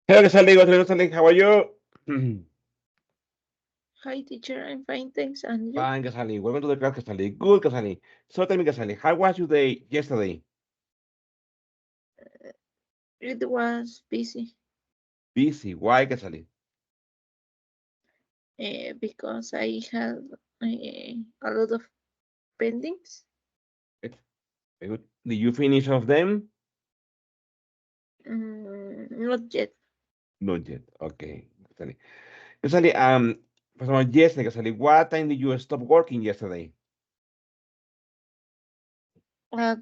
Hello, Casali, how are you? Hi, teacher. I'm fine, thanks. And you? Fine, Casali. Welcome to the class, Casali. Good, Casali. So tell me, Casali, how was your day yesterday? It was busy Busy. Why, Casali? because I had a lot of pendings. It's very good. Did you finish of them? Not yet. Not yet. Okay, Casali. Casali, first of all, yesterday, Casali, what time did you stop working yesterday? At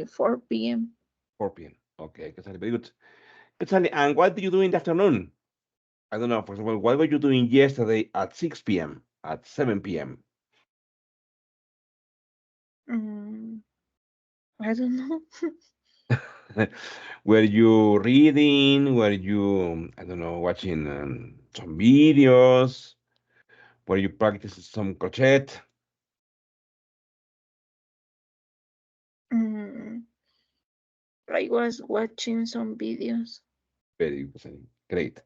4 p.m. 4 p.m. Okay, Casali, very good. Casali, and what did you do in the afternoon? I don't know, for example, what were you doing yesterday at 6 p.m., at 7 p.m.? Mm, I don't know. Were you reading? Were you, I don't know, watching some videos? Were you practicing some crochet? mm, I was watching some videos. Very good, Gusani. Great.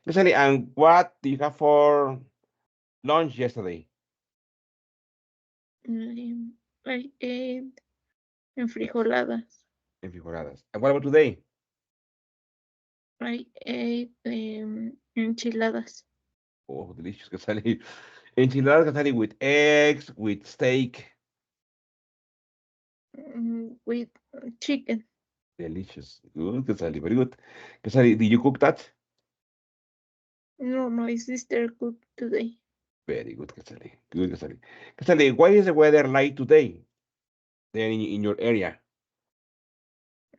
Gusani, and what do you have for lunch yesterday I ate frijoladas. in Frijoladas? And what about today? I ate enchiladas Oh, delicious, Gusani. Enchiladas, Gusani, with eggs, with steak. with chicken. Delicious. Good, Gusani, very good. Gusani, did you cook that? No, my sister cooked today. Very good, Gusani. Good, Gusani. Gusani, what is the weather like today there in your area?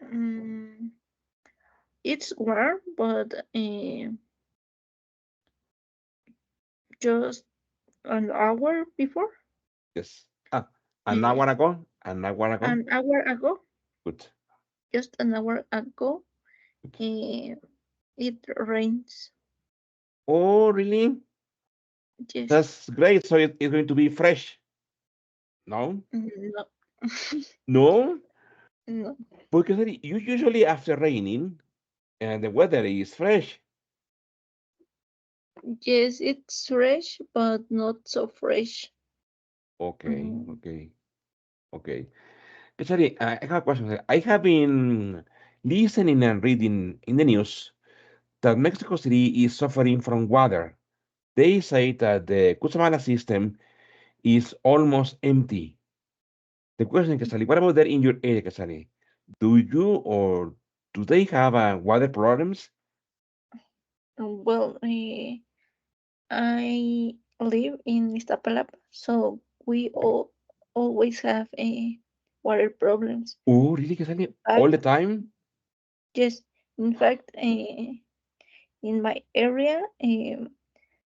Mm, it's warm, but just an hour before, Yes. Ah, an uh, hour ago? An hour ago? an hour ago, Good. just an hour ago, Good. uh, it rains. Oh, really? Yes. That's great. So it's going to be fresh. No? No. No? No. Because you usually after raining and the weather is fresh. Yes, it's fresh, but not so fresh. Okay, Mm, okay, okay. Sorry, I have a question. I have been listening and reading in the news that Mexico City is suffering from water. They say that the Cusamala system is almost empty. The question, Casali, what about that in your area, Casali? Do you or do they have water problems? well, I live in Iztapalapa, so we always have water problems. Oh, really, Casali? In All the fact, time? yes, in fact, in my area,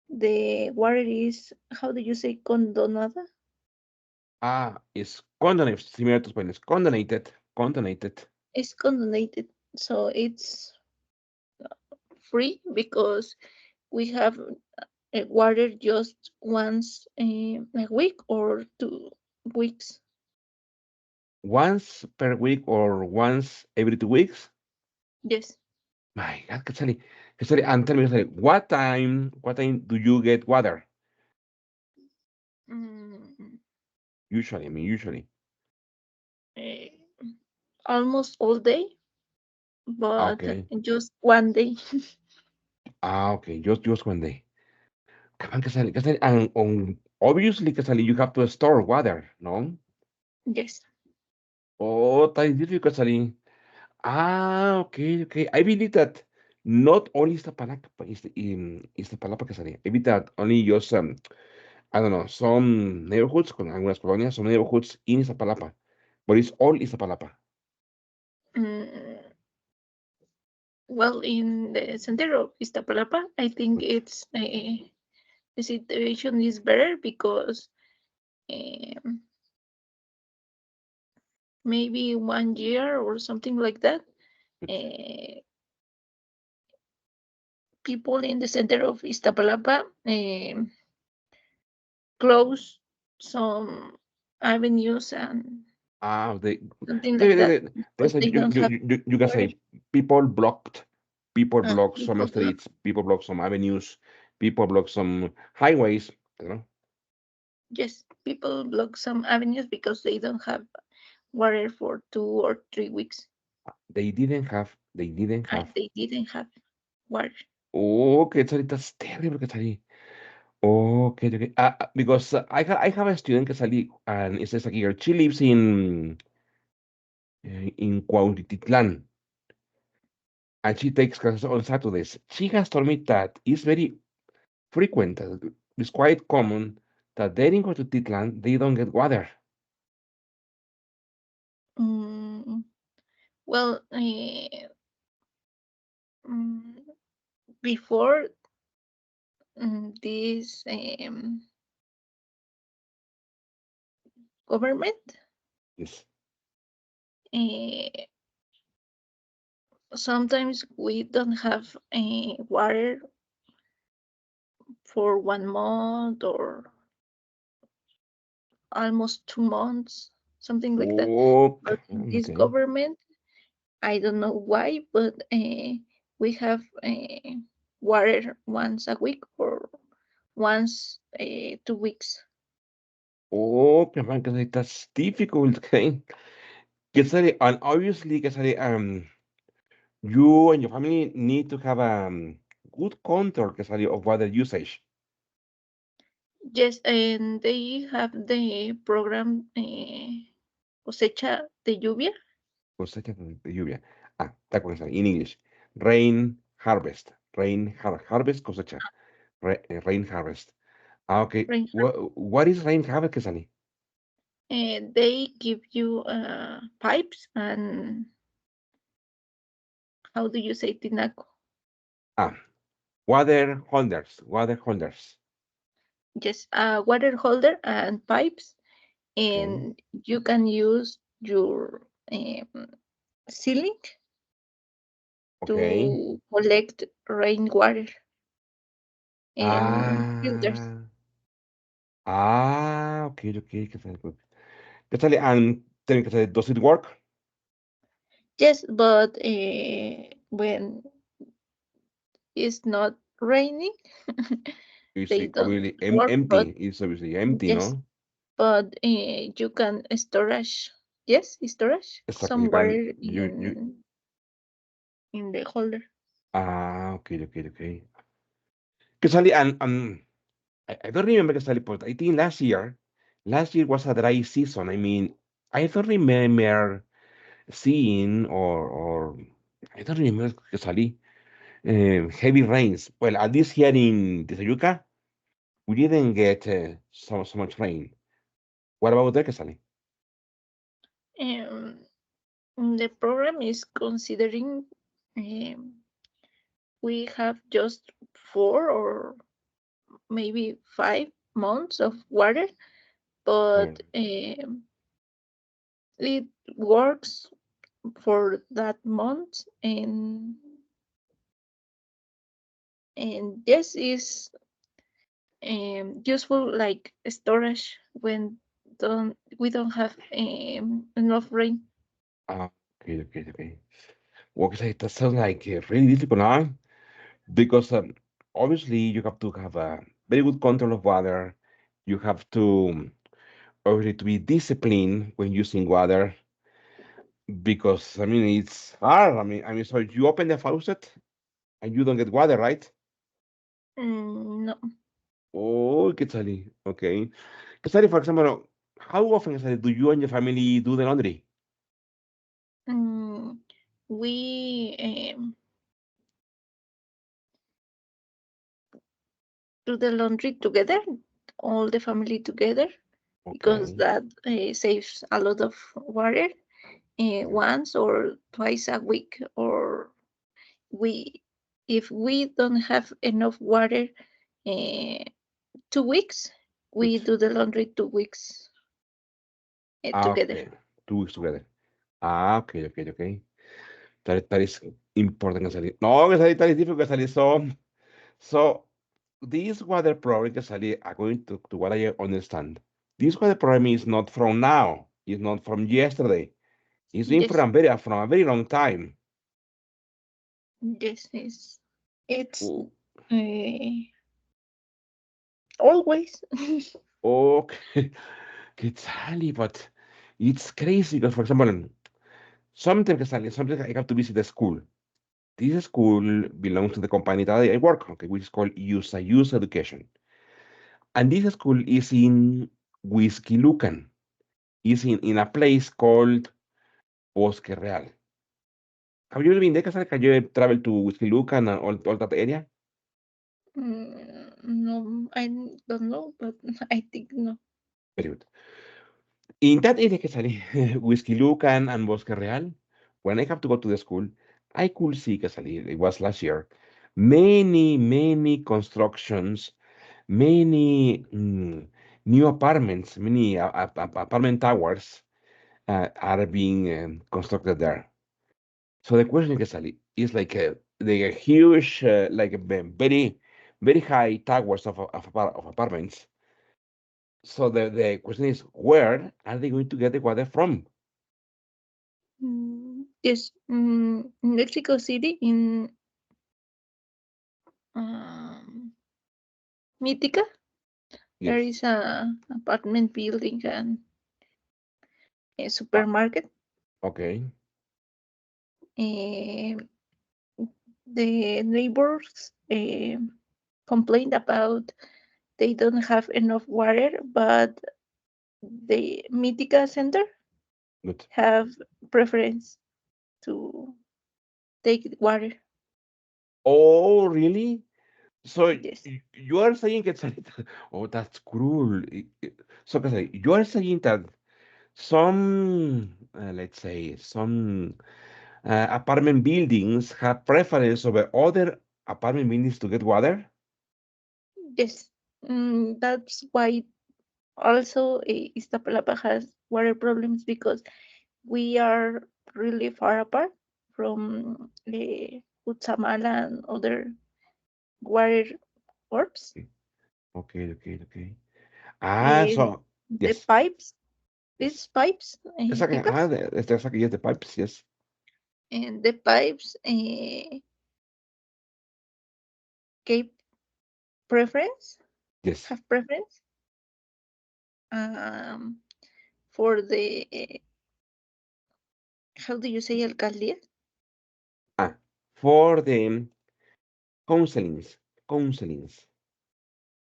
the water is, how do you say, condonada? Ah, it's condonated, similar to Spanish. Condonated, condonated. It's condonated, so it's free because we have water just once a week or 2 weeks. Once per week or once every 2 weeks? Yes. My God, Casali, and tell me, Casali, what time do you get water? Mm, Usually, I mean, usually. eh, almost all day, but Okay. just one day. Okay, just 1 day. Come on, Casali, and obviously, Casali, you have to store water, no? Yes. Oh, that is difficult, Casali. Ah, okay, okay. I believe that not only Iztapalapa, Casali. I believe that only just, I don't know, some neighborhoods, con algunas colonias, some neighborhoods in Iztapalapa, but it's all Iztapalapa. Mm, well, in the center of Iztapalapa, I think Good. it's the situation is better because um, maybe 1 year or something like that, Good. uh, people in the center of Iztapalapa close some avenues and Ah, something like that they because say they don't have you can water. say people blocked. People block some People block, streets, people block some avenues, people block some highways. You know, yes, people block some avenues because they don't have water for 2 or 3 weeks. they didn't have. They didn't have water. Oh, Quetzalí, that's terrible, Quetzalí. Oh, okay, okay. Because I have a student, Quetzalí, and it says like here, she lives in Cuautitlán, and she takes classes on Saturdays. She has told me that it's very frequent, it's quite common that they in Cuautitlán, they don't get water. Mm, well, mm, before this government, Yes. uh, sometimes we don't have water for 1 month or almost 2 months, something like that. Okay, But in this okay. government, I don't know why, but we have water once a week or once 2 weeks. Okay, man, Quetzalí, that's difficult, okay? Quetzalí, and obviously, Quetzalí, you and your family need to have good control, Quetzalí, of water usage. Yes, and they have the program cosecha de lluvia. Cosecha de lluvia. That was in English. Rain harvest. Harvest, cosecha. Rain harvest. Okay. Rain. What is rain harvest, Quetzalí? They give you pipes and how do you say tinaco? Ah, water holders. Water holders. Just a water holder and pipes, Okay. and you can use your ceiling Okay. to collect rainwater in filters. Ah, okay, okay. Quetzalí, good. Quetzalí, and tell me, Quetzalí, does it work? Yes, but when it's not raining, It's they don't obviously work. But empty. It's obviously empty, yes, no? but you can storage. Yes, storage Exactly. some You can, water in the holder. okay, okay, okay. Casali, and I don't remember Casali, but I think last year was a dry season. I mean, I don't remember seeing or I don't remember Casali, heavy rains. Well, at least here in Tizayuca, we didn't get so much rain. What about there, Casali? Um, the program is considering um, we have just 4 or maybe 5 months of water, Oh, but it works for that month, and this is useful like storage when don't we don't have enough rain. okay, okay, okay. Well, Casali, that sounds like really difficult, huh? Because obviously you have to have a very good control of water. You have to obviously to be disciplined when using water because I mean it's hard. I mean, so you open the faucet and you don't get water, right? No. Oh, Quetzali. Okay. Quetzali, for example, how often Quetzali, do you and your family do the laundry? Mm, we do the laundry together, all the family together, because Okay. that saves a lot of water. Okay. Once or twice a week, or we if we don't have enough water, uh, 2 weeks, we Weeks. do the laundry 2 weeks together. Okay. 2 weeks together. Okay, okay, okay. That is important, Quetzali. No, Quetzali, that is difficult, Quetzali. So this water problem, Quetzali, according to what I understand, this water problem is not from now. It's not from yesterday. It's been Yes, from a very long time. Yes, it's Oh, uh, always. okay. Exactly, but it's crazy because, for example, sometimes I have to visit the school. This school belongs to the company that I work, okay, which is called use Education. And this school is in Whiskey Lucan. Is in a place called Bosque Real. Have you been there, Cassandra? Can you travel to Whiskey Lucan and all that area? No, I don't know, but I think no. Very good. In that area, Casali, Whiskey Lucan and Bosque Real, when I have to go to the school, I could see, Casali, it was last year, many constructions, many new apartments, many apartment towers are being constructed there. So the question, Casali, is like the huge, like very high towers of apartments. So the question is, where are they going to get the water from? Yes, in Mexico City, in um, Mítica, there Yes. is a apartment building and a Ah, supermarket. okay. Uh, the neighbors complained about they don't have enough water, but the Mítica Center Good. have preference to take water. Oh, really? So Yes, you are saying it's oh, that's cruel. So Casali, you are saying that some, let's say, some apartment buildings have preference over other apartment buildings to get water? yes. That's why also Iztapalapa has water problems because we are really far apart from Utsamala and other water orbs. Okay, okay. Ah, Uh, so the yes, pipes, yes. these pipes, Exactly. pipas, Exactly. Yes, the pipes. Yes, and the pipes gave preference, yes. have preference um, for the, how do you say, alcaldía? Ah, for the counselings, counselings,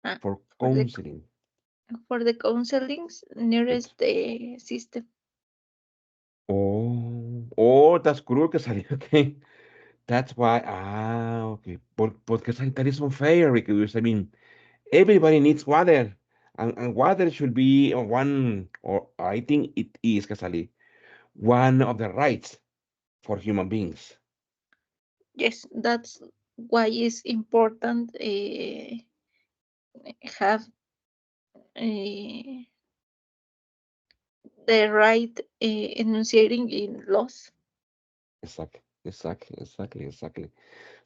Ah, for for the counseling. counselings Good. nearest the system. Oh, that's cruel que salió. Okay, that's why. Ah, okay. Porque that is unfair because I mean everybody needs water, and water should be one, or I think it is, Casali, one of the rights for human beings. Yes, that's why it's important have uh, the right enunciating in laws. Exactly.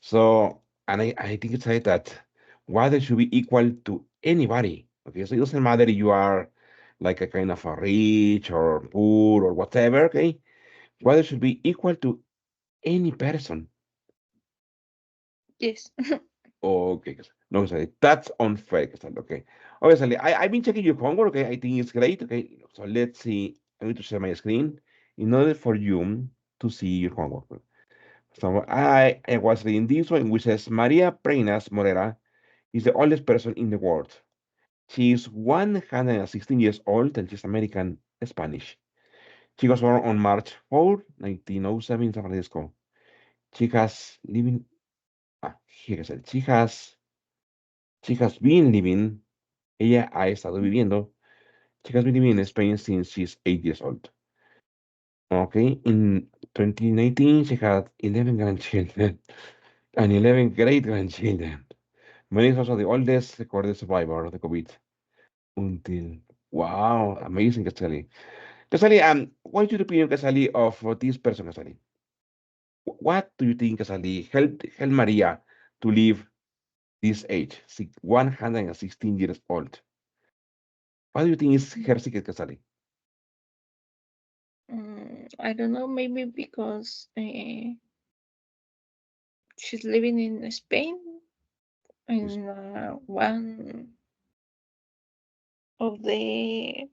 So, and I think it's right that water should be equal to anybody. Okay, so it doesn't matter if you are like a kind of a rich or poor or whatever. Okay, water should be equal to any person. Yes. Okay, no, sorry, that's unfair. Okay, obviously, I've been checking your homework. Okay, I think it's great. Okay, so let's see. I need to share my screen in order for you to see your homework. So I was reading this one, which says Maria Preinas Morera is the oldest person in the world. She is 116 years old and she's American Spanish. She was born on March 4, 1907 in San Francisco. She has living here is it. She has been living, ella ha estado viviendo, she has been living in Spain since she's 8 years old. Okay, in 2019 she had 11 grandchildren and 11 great grandchildren. Mary is also the oldest recorded survivor of the COVID until. Wow, amazing, Casali. Casali, what is your opinion, Casali, of this person, Casali? What do you think, Casali, helped Maria to live this age, 116 years old? What do you think is her secret, Casali? I don't know, maybe because She's living in Spain Is- in one of the,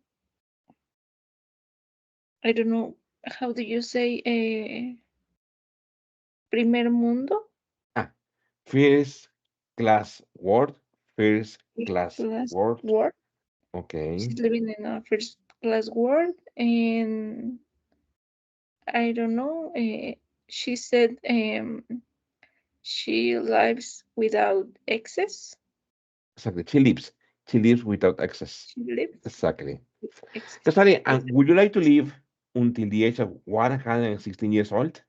I don't know, how do you say, primer mundo, ah, first class word, first first class class word. ward. Okay. She's living in a first class ward, and I don't know. She said she lives without excess. Exactly. She lives. She lives without access. She lives Exactly. with excess. Cassandra, and Excess. would you like to live until the age of 116 years old?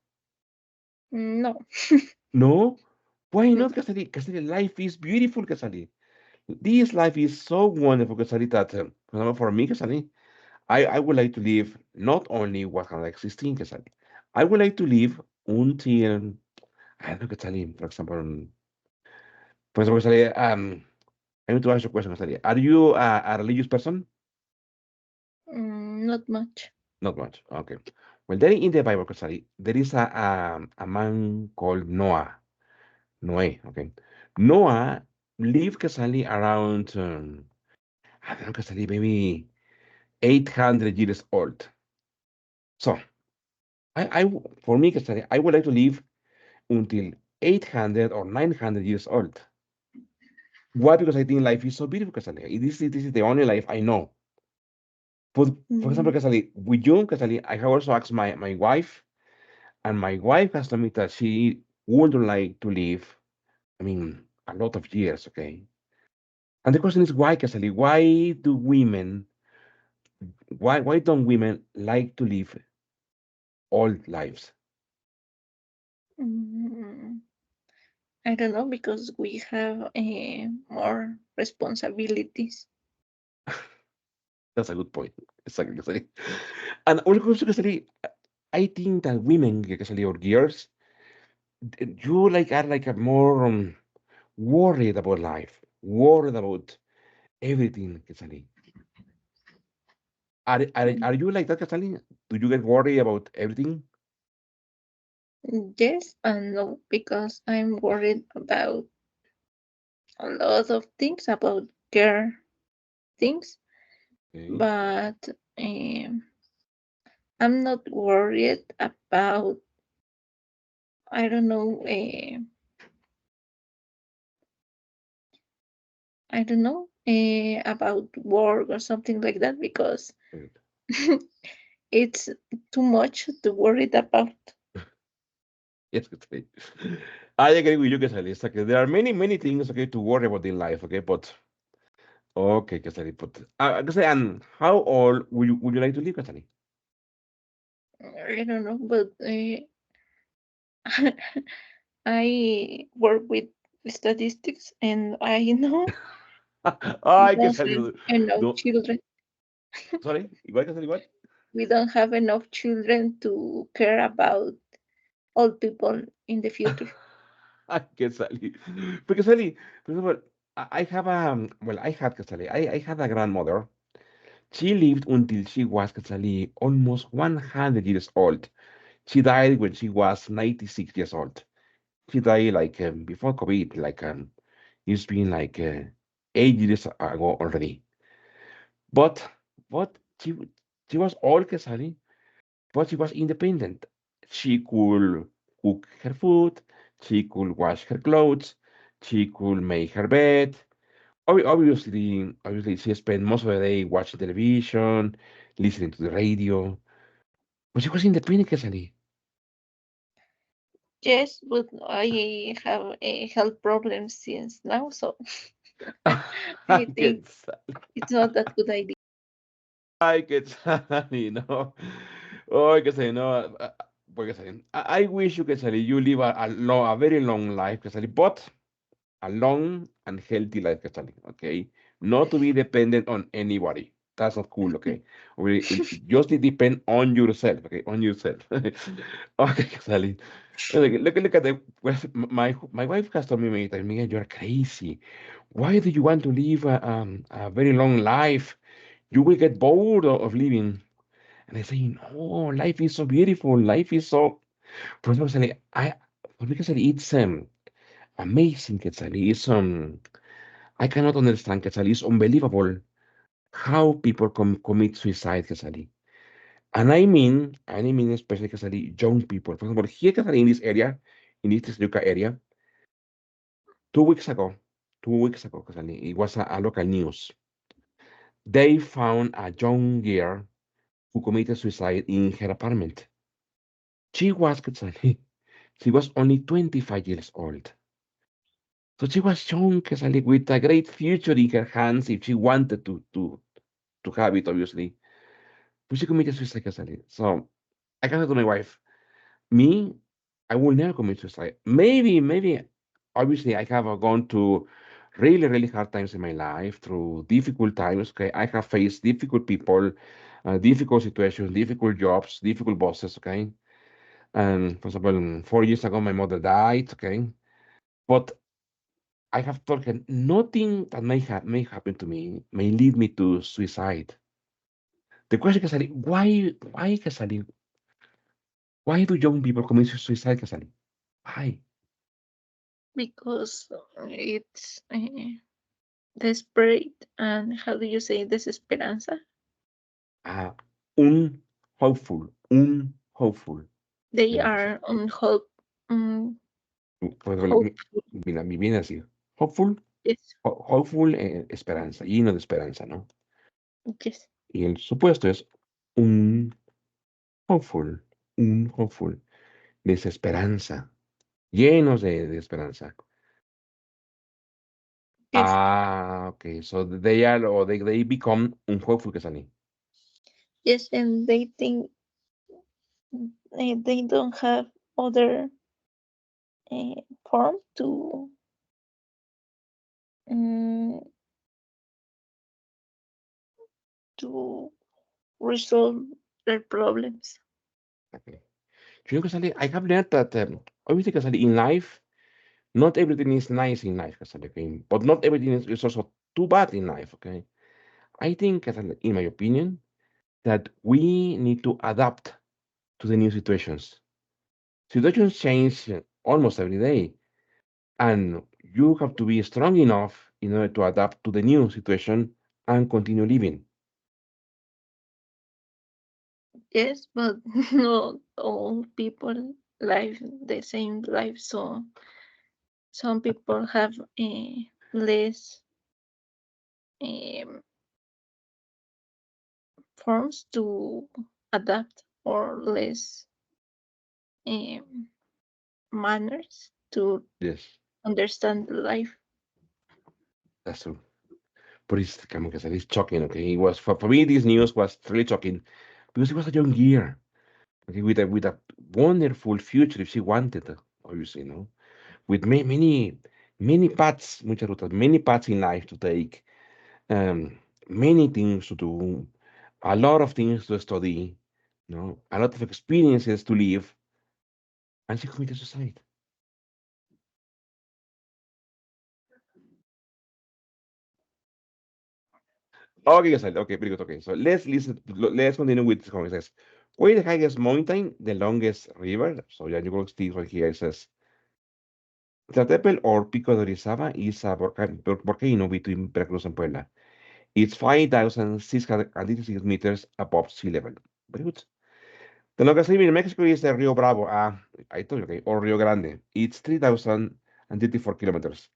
No. No? Why Mm, not, Cassandra? Cassandra, life is beautiful, Cassandra. This life is so wonderful, Cassandra, that, for example, for me, Cassandra, I would like to live not only 116, Cassandra. I would like to live until, I don't know, Cassandra, for example, Cassandra, I need to ask you a question, Cassandra. Are you a religious person? not much. Not much. Okay. Well, there in the Bible, Cassandra, there is a man called Noah. Noé, okay. Noah lived Casali around, I don't know, Casali, maybe 800 years old. So, for me, Casali, I would like to live until 800 or 900 years old. Why? Because I think life is so beautiful, Casali. This is the only life I know. For example, Mm, Casali, with you, Casali, I have also asked my wife, and my wife has told me that she would like to live, I mean, a lot of years, okay? And the question is why, Casali? Why don't women like to live old lives? mm, I don't know because we have more responsibilities. That's a good point. Exactly. Casali. And also, Casali, I think that women, Casali, or girls, you like are like a more worried about life, worried about everything, Casali. Are you like that, Casali? Do you get worried about everything? Yes and no, because I'm worried about a lot of things, about care things, Okay. but um, I'm not worried about, I don't know, I don't know, about work or something like that because Good. it's too much to worry about. Yes, Casali. I agree with you, Casali. It's like there are many things, okay, to worry about in life, okay, but okay, Casali, but Casali, and how old would you like to live, Casali? I don't know, but I work with statistics and I know we Ay, don't have Casali, enough no, children. sorry, igual, Casali, igual. We don't have enough children to care about old people in the future. Ay, Casali, but Casali, for example, I have well, I had Casali, I had a grandmother. She lived until she was Casali almost 100 years old. She died when she was 96 years old. She died like before COVID, like it's been like 8 years ago already. But but she was old, Casali, but she was independent. She could cook her food, she could wash her clothes, she could make her bed. Obviously, she spent most of the day watching television, listening to the radio, but she was independent, Casali. Yes, but I have a health problem since now, so I I think get it's not that good idea. I get Casali, no. Oh, Casali, no. Pues, Casali, I wish you, Casali, you live a very long life, Casali, but a long and healthy life, Casali, okay? Not to be dependent on anybody. That's not cool, okay? Just depend on yourself, okay? On yourself. Okay, Casali. Look at the well, my wife has told me many times, Miguel, you're crazy. Why do you want to live a very long life? You will get bored of living. And I say, no, life is so beautiful. Life is so. For example, For me, Quetzalí, it's amazing, Quetzalí. It's I cannot understand, Quetzalí. It's unbelievable how people commit suicide, Quetzalí. And I mean especially Quetzalí, young people. For example, here, Quetzalí, in this area, in this Luca area, 2 weeks ago, 2 weeks ago, Quetzalí, it was a local news. They found a young girl who committed suicide in her apartment. She was, Quetzalí, she was only 25 years old. So she was young, Quetzalí, with a great future in her hands if she wanted to have it, obviously. But she committed suicide, Quetzalí. So I can say to my wife, me, I will never commit suicide. Maybe, obviously, I have gone to really, really hard times in my life through difficult times. Okay, I have faced difficult people, difficult situations, difficult jobs, difficult bosses. Okay, and for example, 4 years ago, my mother died. Okay, but I have told her nothing that may happen to me may lead me to suicide. The question, Casali, why, Casali, why do young people commit suicide, Casali? Why? because it's desperate, and how do you say desesperanza? Ah, un hopeful. They Mira, are on hope, um, pues, hopeful. mira, mi viene así. Hopeful, Yes, hopeful, esperanza, lleno de esperanza, ¿no? yes, Y el supuesto es un hopeful, un hopeful, desesperanza, llenos de esperanza. yes, Ah, okay. So they are, or they become un hopeful, Casali. yes, and they think they don't have other form um, to resolve their problems. Okay. You know, Casali, I have learned that obviously, Casali, in life, not everything is nice in life, Casali, okay? But not everything is also too bad in life, okay? I think, Casali, in my opinion, that we need to adapt to the new situations. Situations change almost every day, and you have to be strong enough in order to adapt to the new situation and continue living. Yes, but not all people live the same life. So some people have less um, forms to adapt or less um, manners to Yes, understand life. that's true. But it's come on, it's shocking. Okay, it was for me. This news was really shocking because it was a young year, okay, with a wonderful future if she wanted, obviously, no, with many paths, muchas rutas, many paths in life to take, um, many things to do, a lot of things to study, no, a lot of experiences to live, and she committed suicide. Okay, yes, okay, very good. Okay, so let's listen. Let's continue with this comment. It says, "Where the highest mountain, the longest river?" So yeah, you go see right here. It says, "Tlatepel or Pico de Orizaba is a volcano between Veracruz and Puebla. It's 5,686 meters above sea level." Very good. The longest river in Mexico is the Rio Bravo. Ah, I told you, okay, or Rio Grande. It's 3,034 kilometers.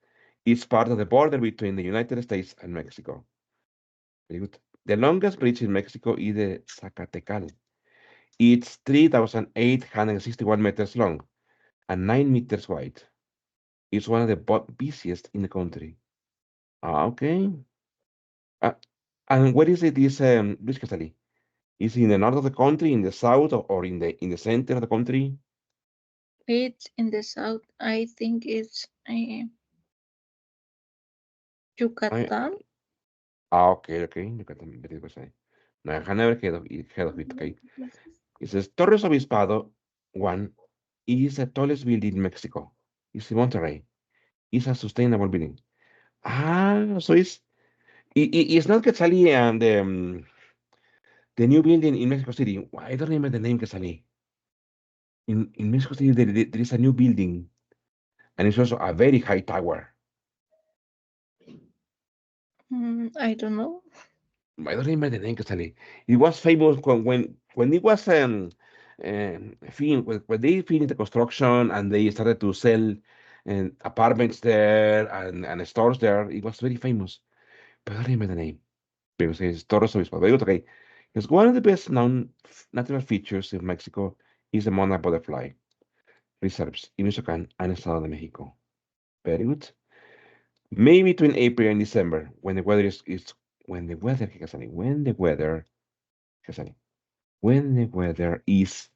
It's part of the border between the United States and Mexico. Very good. The longest bridge in Mexico is the Zacatecal. It's 3,861 meters long and 9 meters wide. It's one of the busiest in the country. Ah, okay. Uh, and where is it? This bridge, Casali? Is it in the north of the country, in the south, or in the center of the country? It's in the south. I think it's I, Yucatan. okay, okay. Look at them. Very good. No, I have never heard of it. Okay. It says Torres Obispado 1 is the tallest building in Mexico. It's in Monterrey. It's a sustainable building. Ah, so it's not Quetzalí and the new building in Mexico City. I don't remember the name Quetzalí. in Mexico City, there is a new building, and it's also a very high tower. I don't know. I don't remember the name, actually. It was famous when it was when they finished the construction and they started to sell apartments there and stores there. It was very famous, but I don't remember the name. Because it's Torres Obispo. But okay, because one of the best known natural features in Mexico is the monarch butterfly reserves in Michoacán and Estado de Mexico. Very good. Maybe between April and December, when the weather is when the weather, ¿qué sale? ¿Qué sale? When the weather is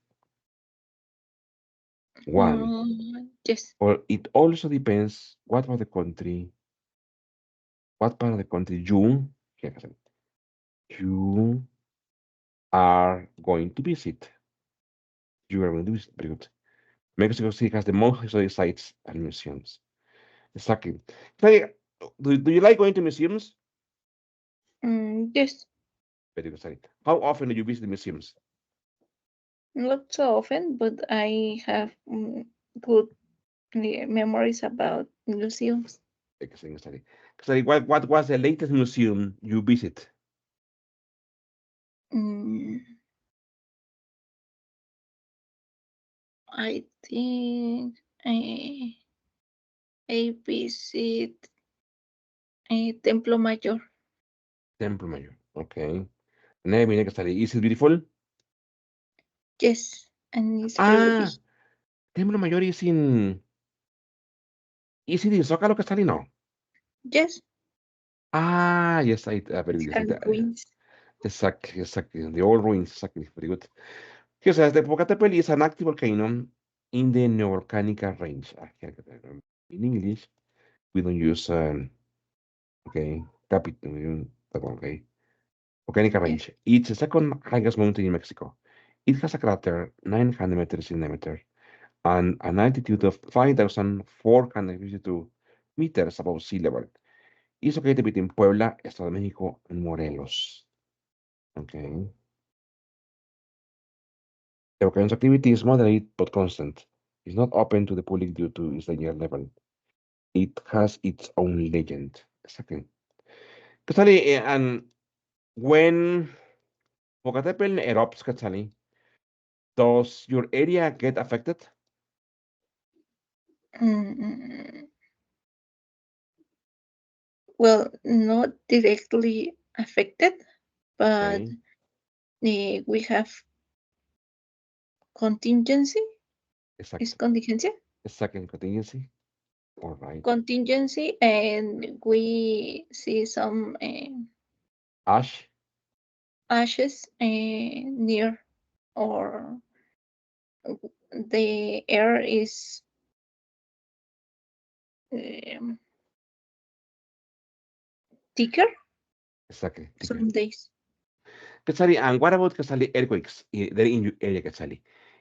one. Yes. Or it also depends what part of the country you are going to visit. You are going to visit. Very good. Mexico City has the most historic sites and museums. Exactly. Claudia, do you like going to museums? Yes. Very good. Sorry. How often do you visit museums? Not so often, but I have good memories about museums. Excellent. Sorry. What was the latest museum you visit? Mm, I think I visit Templo Mayor. Templo Mayor. Okay. Never study. Is it beautiful? Yes, and it's really big. Ah, Templo Mayor is it in Zócalo Castelli? No. Yes, Ah, yes, very it's good. Yes, her ruins. exactly. The old ruins, exactly. Very good. Yes, the Popocatépetl is an active volcano in the Neovolcánica range. In English, we don't use okay, capital, that one, okay. Volcanic Yes. range. It's the second highest mountain in Mexico. It has a crater 900 meters in diameter and an altitude of 5,452 meters above sea level. It's located between Puebla, Estado de México, and Morelos. Okay. The volcano's activity is moderate but constant. It's not open to the public due to its danger level. It has its own legend. Exactly. Quetzali, and when Popocatépetl erupts, Quetzali, does your area get affected? Mm, well, not directly affected, but Okay. we have contingency. Is Exactly. contingency? Exactly. Contingency. All right. Contingency, and we see some Ash. ashes near, or the air is um, thicker Exactly. Tigre. some days. Quetzali, and what about Quetzali earthquakes there in your area, Quetzali?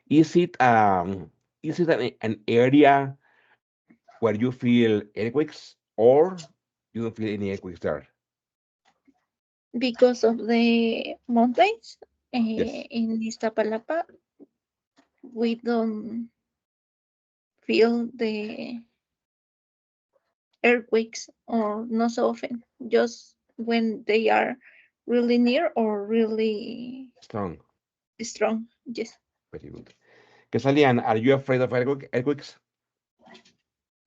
Is it um is it an area where you feel earthquakes or you don't feel any earthquakes there? Because of the mountains Yes. in Iztapalapa, we don't feel the earthquakes, or not so often, just when they are really near or really Strong. strong. Yes. Very good. Quetzali, and are you afraid of earthquakes?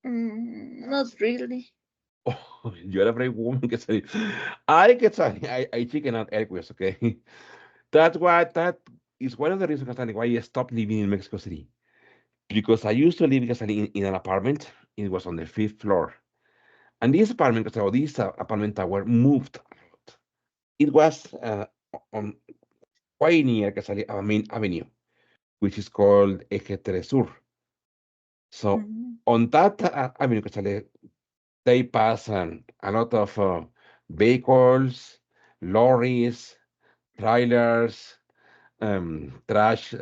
Not really. Oh, you're a brave woman, Quetzali. I chicken out earthquakes, okay? That is one of the reasons, Quetzali, why I stopped living in Mexico City. Because I used to live, Quetzali, in an apartment. It was on the fifth floor. And this apartment, so this apartment tower moved a lot. It was on quite near Casali, our main avenue, which is called Eje Tres Sur. So Mm, on that avenue, Casali, they pass a lot of vehicles, lorries, trailers, trash,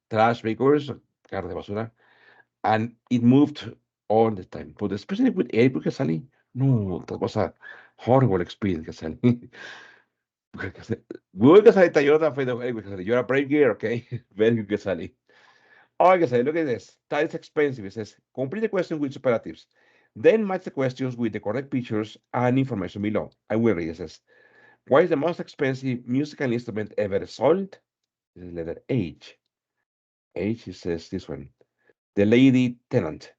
trash vehicles, carro de basura, and it moved all the time. But especially with April Casali, no, that was a horrible experience, Casali. Good Casali. You're a brave girl, okay? Very good Casali. Okay, look at this. That is expensive. It says complete the question with superlatives. Then match the questions with the correct pictures and information below. I will read. It says, what is the most expensive musical instrument ever sold? This is letter H. H, it says this one. The Lady Tenant,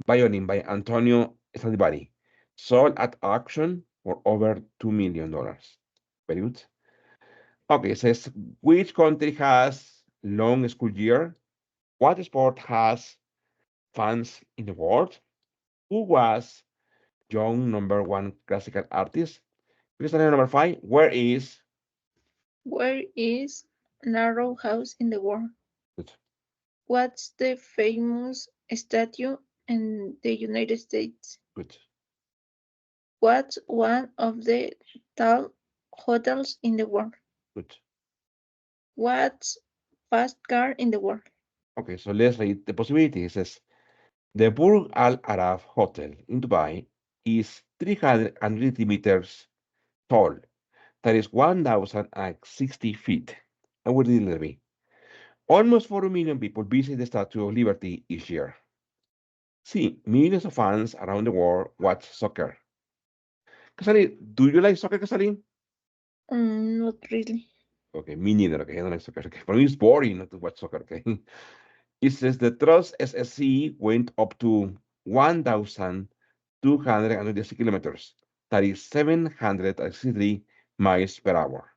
violin by Antonio Stradivari, sold at auction for over $2 million. Very good. Okay, it says, which country has long school year? What sport has fans in the world? Who was young number one classical artist? Question number five, where is Where is Narrow House in the world? good, What's the famous statue in the United States? good, What's one of the tall hotels in the world? good. What's fast car in the world? Okay, so let's read the possibilities. It says the Burj Al Arab Hotel in Dubai is 380 meters tall. That is 1,060 feet. I will read it. Almost 4 million people visit the Statue of Liberty each year. See, millions of fans around the world watch soccer. Kasali, do you like soccer, Kasali? Not really. Okay, me neither. Okay, I don't like soccer. Okay, for me, it's boring not to watch soccer. Okay, it says the Trust SSC went up to 1,260 kilometers. That is 763 miles per hour.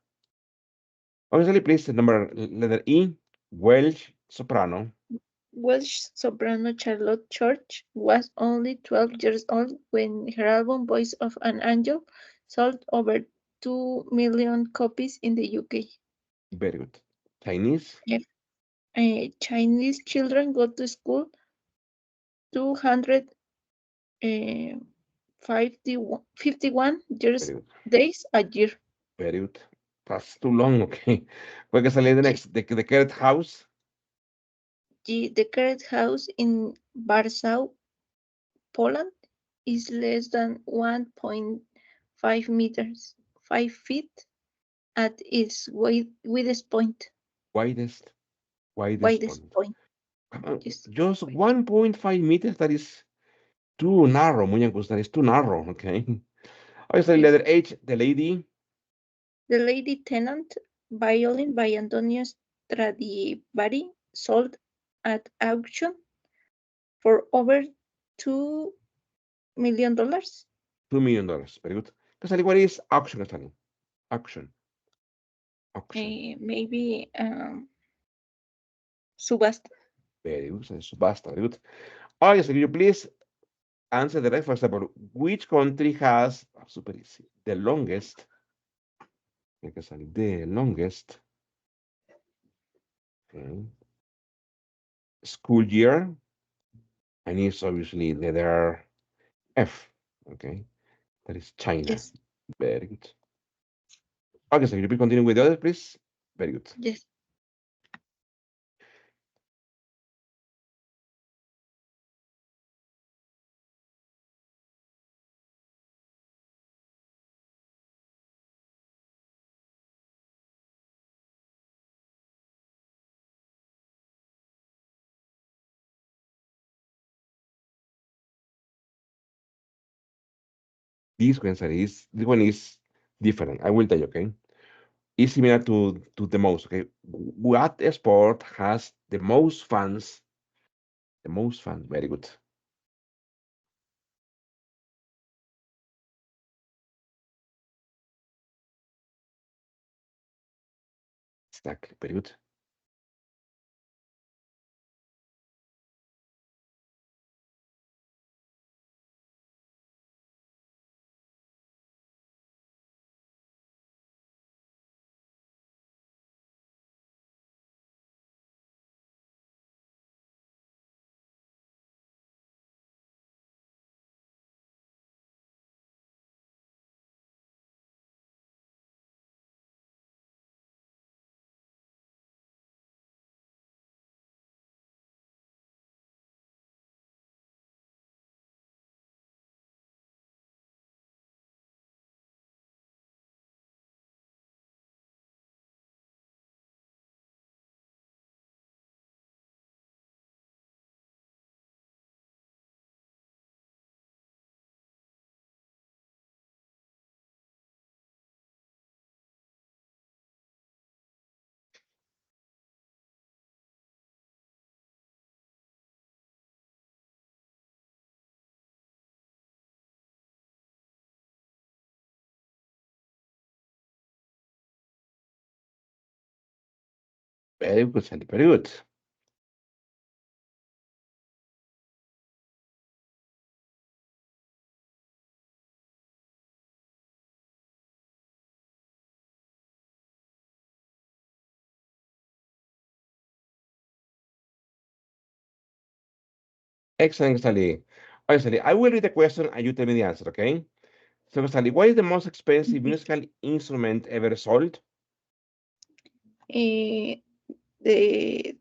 Obviously, please, the number letter E, Welsh soprano. Welsh soprano Charlotte Church was only 12 years old when her album Voice of an Angel sold over 2 million copies in the UK. Very good. Chinese. If Chinese children go to school 251 Very years good. days a year. Very good. That's too long. Okay. What can I the Ye- next? The Carrot House. The current house in Warsaw, Poland, is less than 1.5 meters, 5 feet at its widest point. Widest. Widest Widest point. point. Come on, Yes. just Point. 1.5 meters. That is too narrow, muñecos. That is too narrow. Okay. Obviously, Yes. letter H. The lady. The Lady Tenant violin by Antonio Stradivari sold at auction for over $2 million. $2 million. Very good. Kasali, what is auction, Kasali? Auction. Auction. Maybe subasta. Very good. So basta. Very good. Obviously, could you please answer the rest? For example, which country has, super easy, the longest, Kasali, the longest okay, school year? And it's obviously letter F. Okay. That is China. Yes. Very good. Okay, so could you please continue with the others, please? Very good. Yes. This one is different. I will tell you, okay? It's similar to the most, okay? What sport has the most fans? The most fans. Very good. Exactly. Very good. Very good, Sandy. Very good. Excellent, Sally. Okay, Sally, I will read the question and you tell me the answer, okay? So, Sally, what is the most expensive Okay. musical instrument ever sold? Eh, the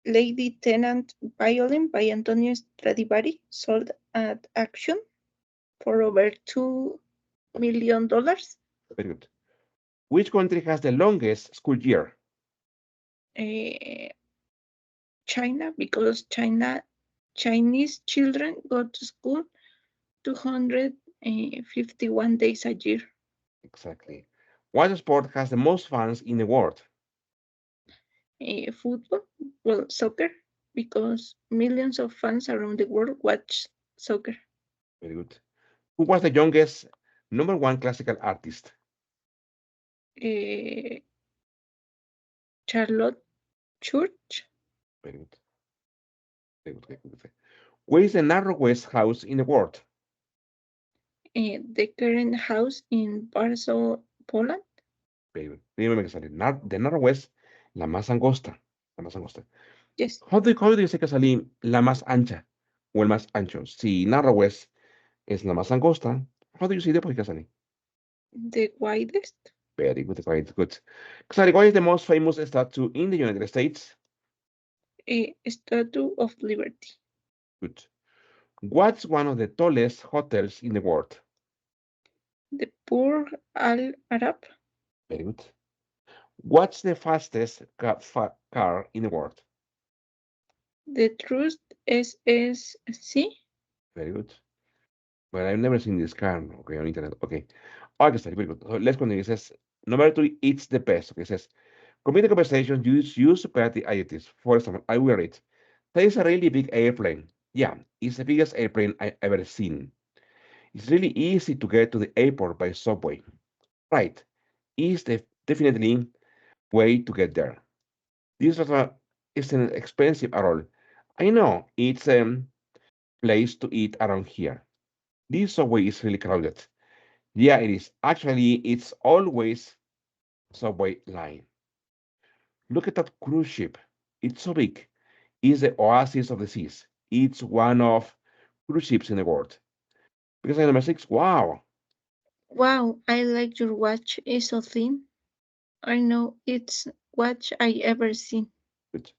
Lady Tenant violin by Antonio Stradivari sold at auction for over $2 million. Very good. Which country has the longest school year? Eh, China, because Chinese children go to school 251 days a year. Exactly. What sport has the most fans in the world? Football, well, soccer, because millions of fans around the world watch soccer. Very good. Who was the youngest number one classical artist? Eh, Charlotte Church, Very good. Very good. Very good. Where is the narrowest house in the world? the current house in Warsaw, Poland. Very good. Dígame que sale. The narrowest, la más angosta. La más angosta. Yes, How do you say que salí la más ancha o el más ancho? Si narrowest es la más angosta, how do you say that? Porque salí. the widest Very good. Very good. Sorry, what is the most famous statue in the United States? Statue of Liberty. Good. What's one of the tallest hotels in the world? The Burj Al Arab. Very good. What's the fastest car in the world? The Trust SSC. Very good. Well, I've never seen this car, okay, on internet. Okay. Okay, sorry, very good. So let's continue. It says, number two, it's the best. Okay, it says, complete the conversation, use superlative adjectives. For example, I will read. That is a really big airplane. Yeah, it's the biggest airplane I ever seen. It's really easy to get to the airport by subway. Right. It's definitely way to get there. This restaurant isn't expensive at all. I know it's a place to eat around here. This subway is really crowded. Yeah, it is. Actually, it's always subway line. Look at that cruise ship. It's so big. It's the oasis of the seas. It's one of cruise ships in the world. Because number six, wow. Wow, I like your watch. It's so thin. I know it's watch I ever seen. Good.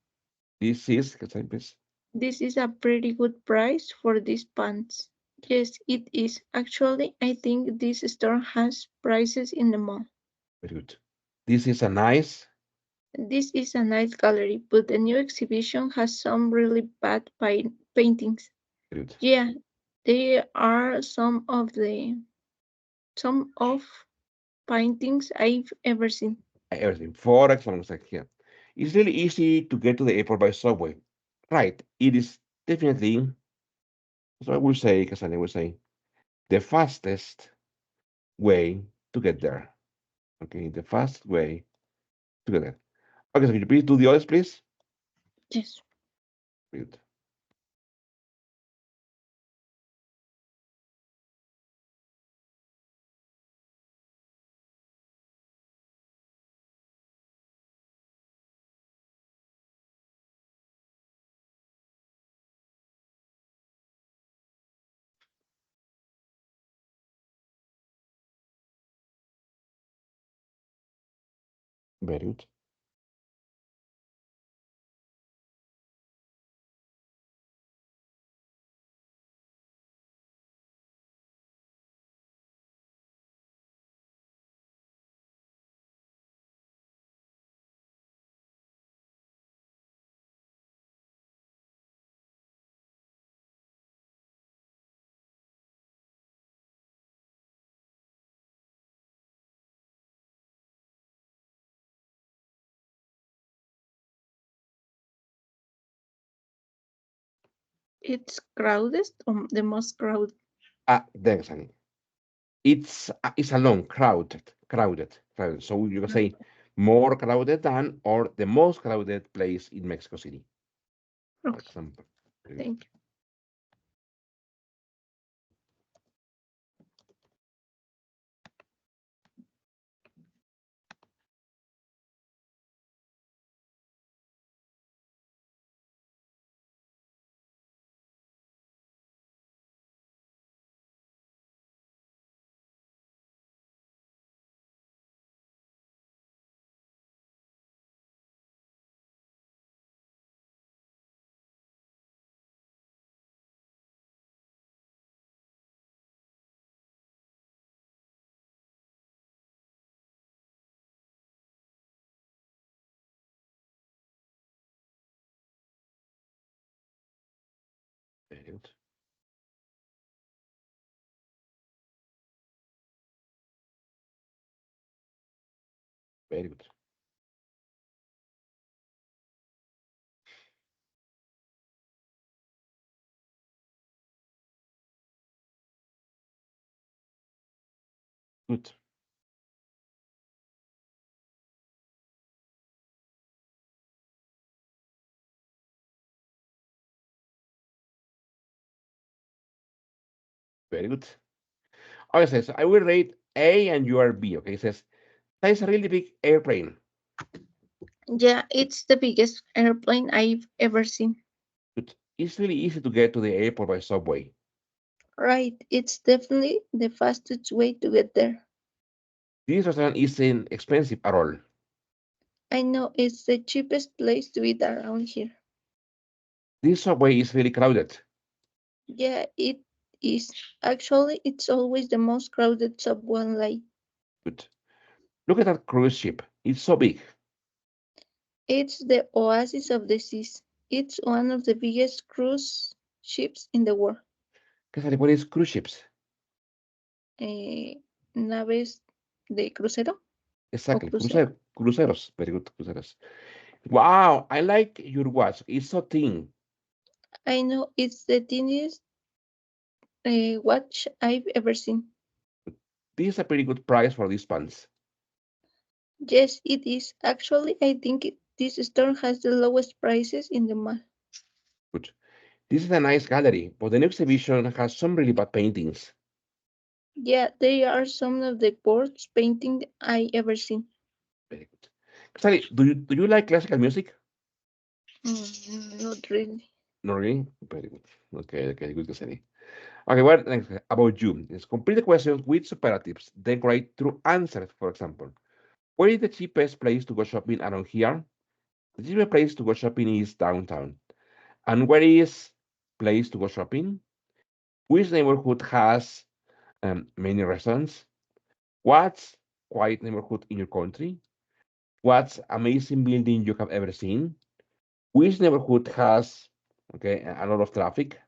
This is, please. This is a pretty good price for these pants. Yes, it is. Actually, I think this store has prices in the mall. Very good. This is a nice. This is a nice gallery, but the new exhibition has some really bad paintings. Very good. Yeah, they are some of paintings I've ever seen. Everything. For example, like here. It's really easy to get to the airport by subway. Right. It is definitely, so I will say, Cassandra will say, the fastest way to get there. Okay, the fast way to get there. Okay, so could you please do the others, please? Yes. Good. Very good. It's crowded, the most crowded. Thanks, Annie. It's a long, crowded. So you can say more crowded than or the most crowded place in Mexico City, for Okay, example. Very good. thank you. Very good. Very good. Good. Very good. Okay, it says I will rate A and you are B. Okay, it says that is a really big airplane. Yeah, it's the biggest airplane I've ever seen. Good. It's really easy to get to the airport by subway. Right, it's definitely the fastest way to get there. This restaurant isn't expensive at all. I know it's the cheapest place to eat around here. This subway is really crowded. Yeah, it is. Actually, it's always the most crowded subway line. Good. Look at that cruise ship. It's so big. It's the oasis of the seas. It's one of the biggest cruise ships in the world. What is cruise ships? Eh, naves de crucero o Exactly. crucero. Cruceros. Very good. Cruceros. Wow. I like your watch. It's so thin. I know it's the tiniest watch I've ever seen. This is a pretty good price for these pants. Yes, it is. Actually, I think this store has the lowest prices in the mall. Good. This is a nice gallery, but the new exhibition has some really bad paintings. Yeah, they are some of the worst painting I ever seen. Very good. Sorry, do you like classical music? Not really. No, really? Very good. Okay, good, Cassari. Okay, what next about you? Is complete the questions with superlatives, then write true answers, for example. Where is the cheapest place to go shopping around here? The cheapest place to go shopping is downtown. And where is place to go shopping? Which neighborhood has many restaurants? What's quiet neighborhood in your country? What's amazing building you have ever seen? Which neighborhood has a lot of traffic?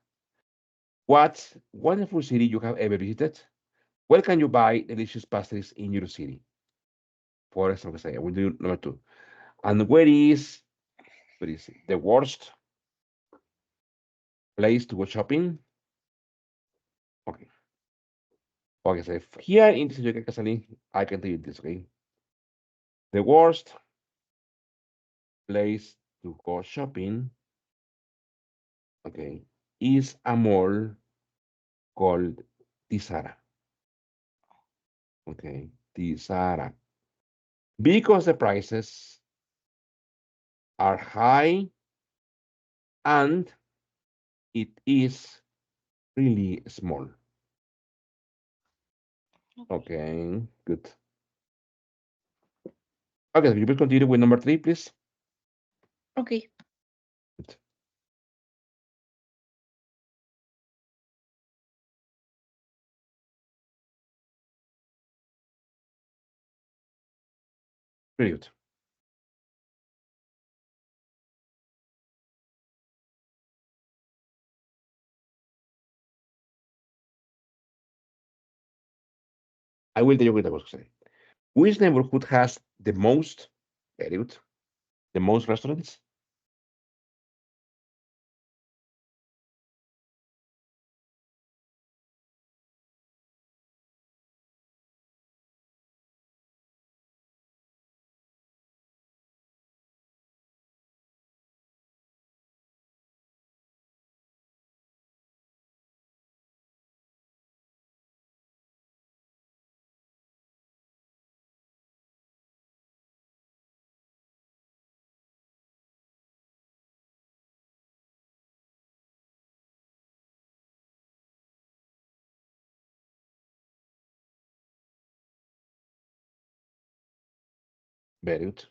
What's wonderful city you have ever visited? Where can you buy delicious pastries in your city? For example, say, we'll do number two. And where is the worst place to go shopping? Okay. Okay, so if here in this UK, Casali, I can tell you this, okay? The worst place to go shopping, okay, is a mall called Tisara. Okay, Tisara. Because the prices are high and it is really small. Okay, good. Okay, will you please continue with number three, please? Okay. Good. Very good. I will tell you what I was saying. Which neighborhood has the most, very good, the most restaurants? Very good.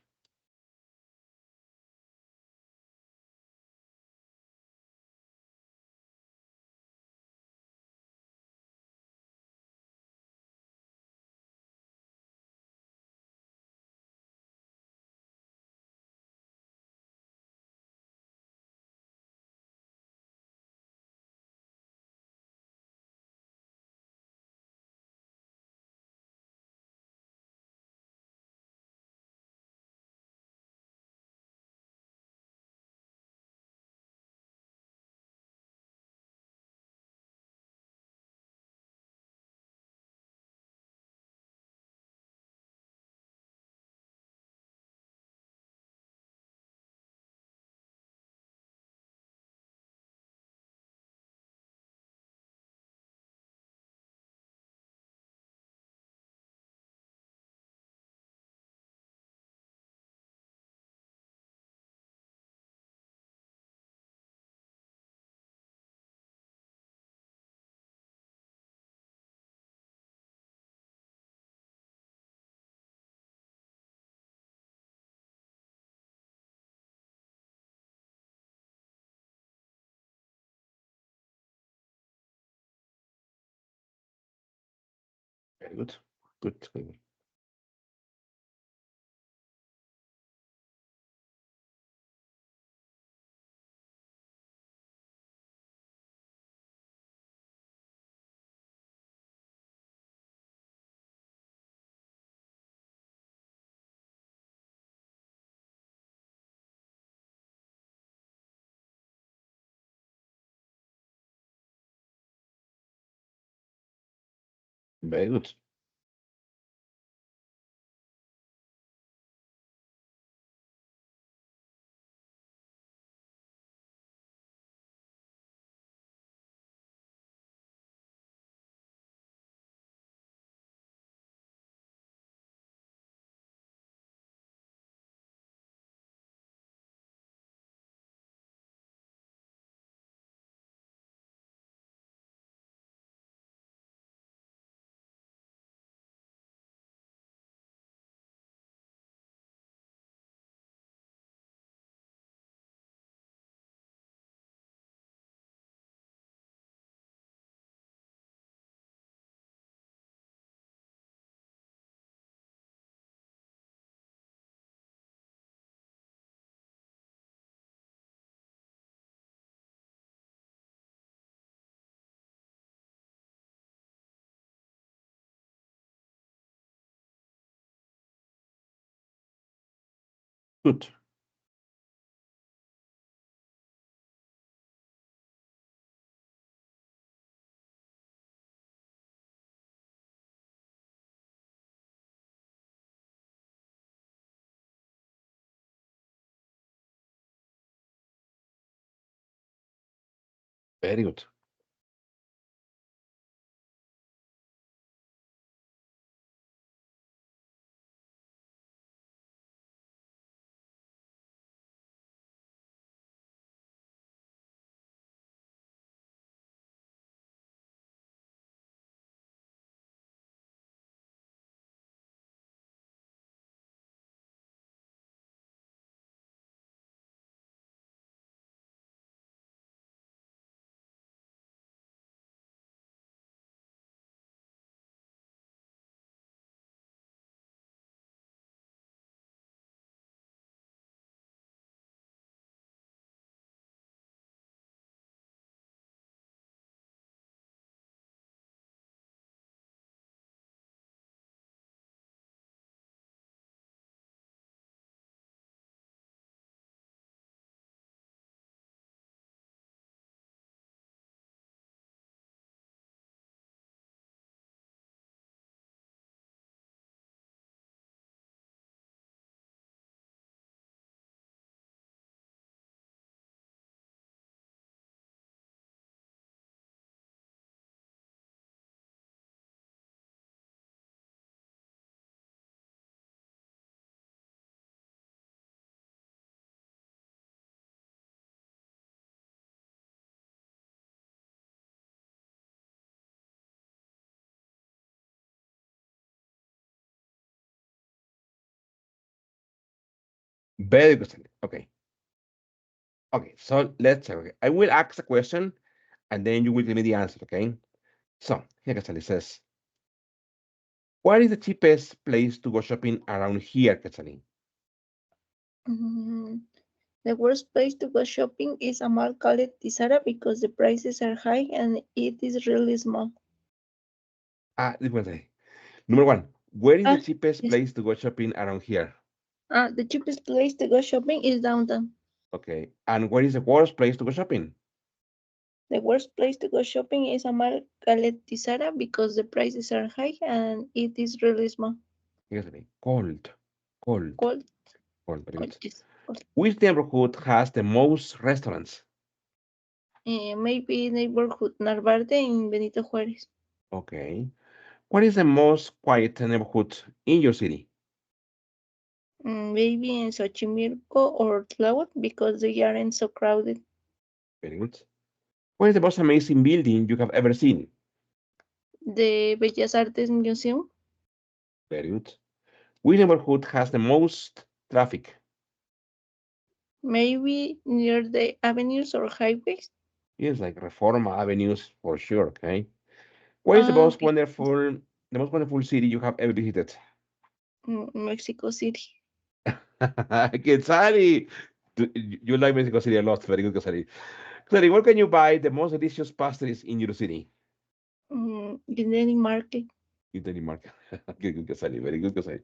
Very good. Good. Good. Very good. Good. Very good. Very good. Okay. Okay. So let's say, okay. I will ask a question and then you will give me the answer. Okay. So here Quetzalí says, what is the cheapest place to go shopping around here, Quetzalí? Mm, the worst place to go shopping is a mall called Tisara because the prices are high and it is really small. This one say, number one, where is the Ah, cheapest yes. place to go shopping around here? The cheapest place to go shopping is downtown. Okay. And where is the worst place to go shopping? The worst place to go shopping is a mall called Tisara because the prices are high and it is really small. Quetzalí, cold. Cold. Cold. Cold. Very Oh, good. yes. Cold. Which neighborhood has the most restaurants? Maybe neighborhood Narvarte in Benito Juárez. Okay. What is the most quiet neighborhood in your city? Maybe in Xochimilco or Tláhuac because they aren't so crowded. Very good. What is the most amazing building you have ever seen? The Bellas Artes Museum, Very good. Which neighborhood has the most traffic? maybe near the avenues or highways. Yes, like Reforma avenues for sure. Okay. What is Okay. the most wonderful city you have ever visited? Mexico City. Quetzali. You like Mexico City a lot. Very good, Quetzali. Quetzali, where can you buy the most delicious pastries in your city? Guinea Market. In Denmark. Good, Quetzali. Very good, Quetzali.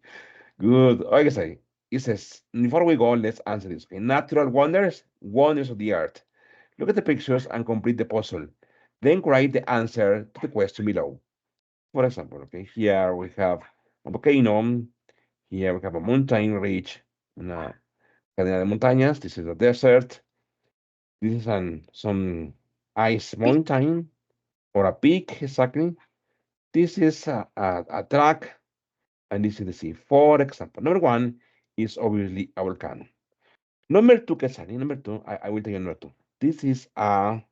Good. Okay, Quetzali. It says, before we go, let's answer this. Okay. Natural wonders, wonders of the earth. Look at the pictures and complete the puzzle. Then write the answer to the question below. For example, okay, here we have a volcano. Here we have a mountain ridge, una cadena de montañas. This is a desert. This is some ice Peak. mountain or a peak, exactly. This is a track, and this is the sea. For example, number one is obviously a volcano. Number two, Quetzali. Number two, I will tell you number two. This is what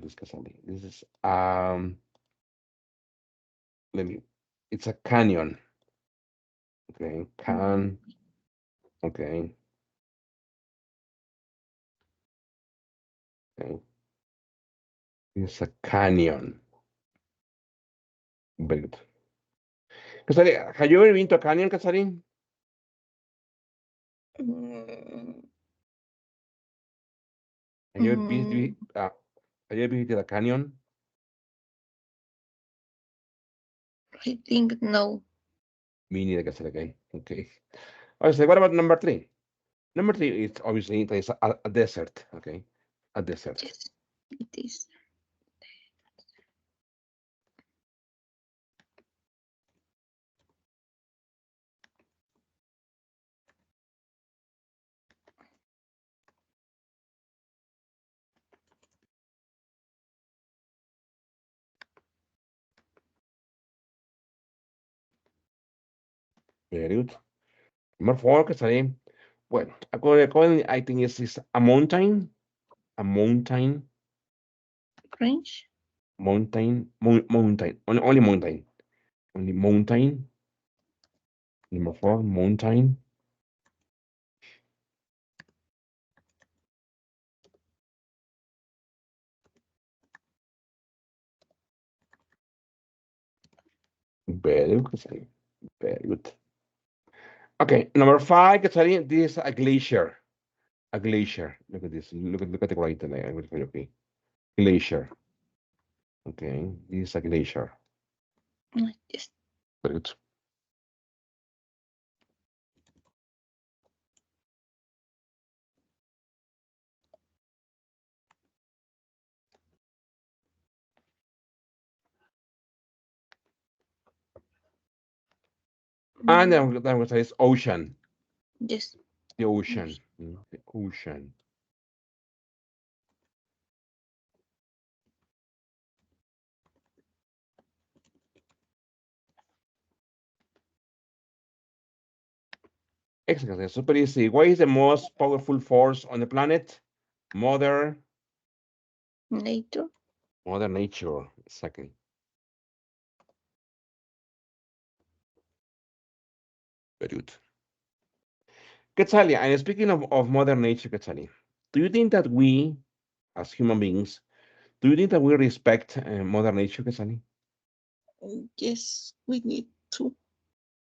is Quetzali? This is let me. It's a canyon. Okay, Mm, Okay, okay. It's a canyon. Very good. Quetzali, have you ever been to a canyon, Quetzali? mm, Have you ever mm, visited a canyon? I think no. Me neither, Quetzali. Okay, okay. Okay, what about number three? Number three is obviously it is a desert. Okay, a desert. Yes, it is. Very good. Number four, Quetzali. Well, according I think it's a mountain, a mountain, French. mountain, only mountain, only mountain. Number four, mountain. Very good, Quetzali. Very good. Okay, number five, Quetzali. This is a glacier. A glacier. Look at this. Look at the right. And I will tell you. Okay, glacier. Okay, this is a glacier. Yes. Very good. And Mm, then we say it's ocean. yes. The ocean. The ocean. Excellent. Super easy. What is the most powerful force on the planet? Mother, Nature. Mother Nature. Exactly. Very good. Quetzali, and speaking of Mother Nature, Quetzali, do you think that we, as human beings, do you think that we respect Mother Nature, Quetzali? Yes, we need to.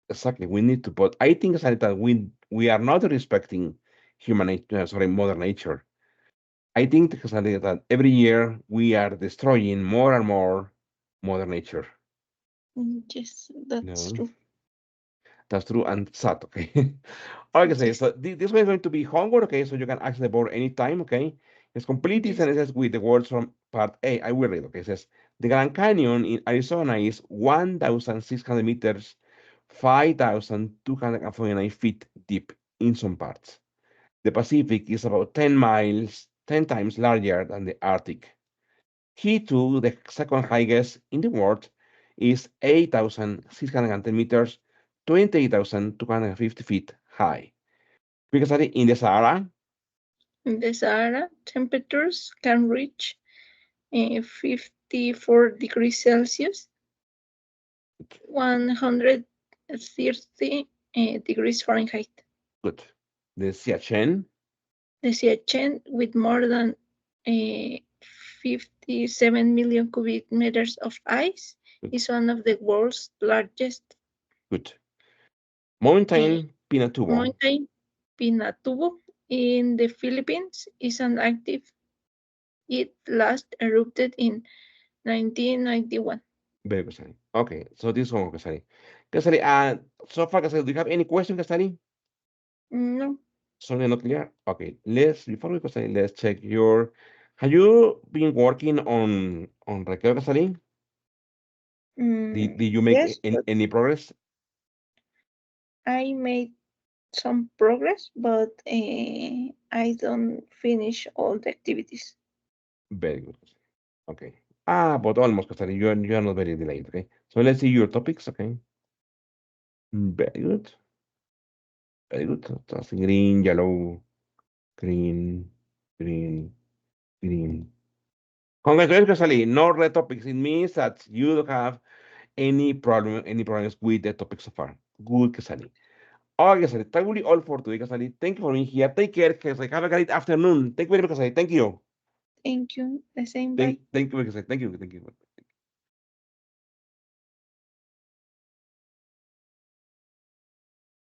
Exactly, we need to, but I think, Quetzali, that we are not respecting human nature, sorry, Mother Nature. I think, Quetzali, that every year we are destroying more and more Mother Nature. Yes, that's No. true. That's true and sad, okay? Okay, Yes, so this one is going to be homework, okay? So you can access the board anytime, okay? It's complete this yes. sentences with the words from part A. I will read, okay? It says, the Grand Canyon in Arizona is 1,600 meters, 5,249 feet deep in some parts. The Pacific is about 10 miles, 10 times larger than the Arctic. He too, the second highest in the world, is 8,610 meters, 28,250 feet high. Because in the Sahara, In the Sahara, temperatures can reach 54 degrees Celsius, 130 degrees Fahrenheit. good. The Siachen, The Siachen, with more than uh, 57 million cubic meters of ice, good, is one of the world's largest good. uh, Mountain Pinatubo, mountain. Pinatubo in the Philippines is an active. It last erupted in 1991. very good, Kasari. Okay, so this one, Kasari. Kasari, so far, Kasari, do you have any question, Kasari? No, Something not clear? Okay, before we Kasari, let's check your, have you been working on Raquel, Kasari? Did you make yes, but any progress? I made some progress, but I don't finish all the activities. Very good. Okay. But almost, Cassandra. You are not very delayed. Okay. So let's see your topics. Okay. Very good. Very good. So that's green, yellow, green, green, green. Congratulations, Cassandra. No red topics. It means that you don't have any problems with the topic so far. Good, Cassandra. Okay, Cassandra. That will be all for today, Cassandra. Thank you for being here. Take care, Cassandra. Have a great afternoon. Thank you very much, Cassandra. Thank you. Thank you. The same. Bye. Thank you, Cassandra. Thank you. Thank you.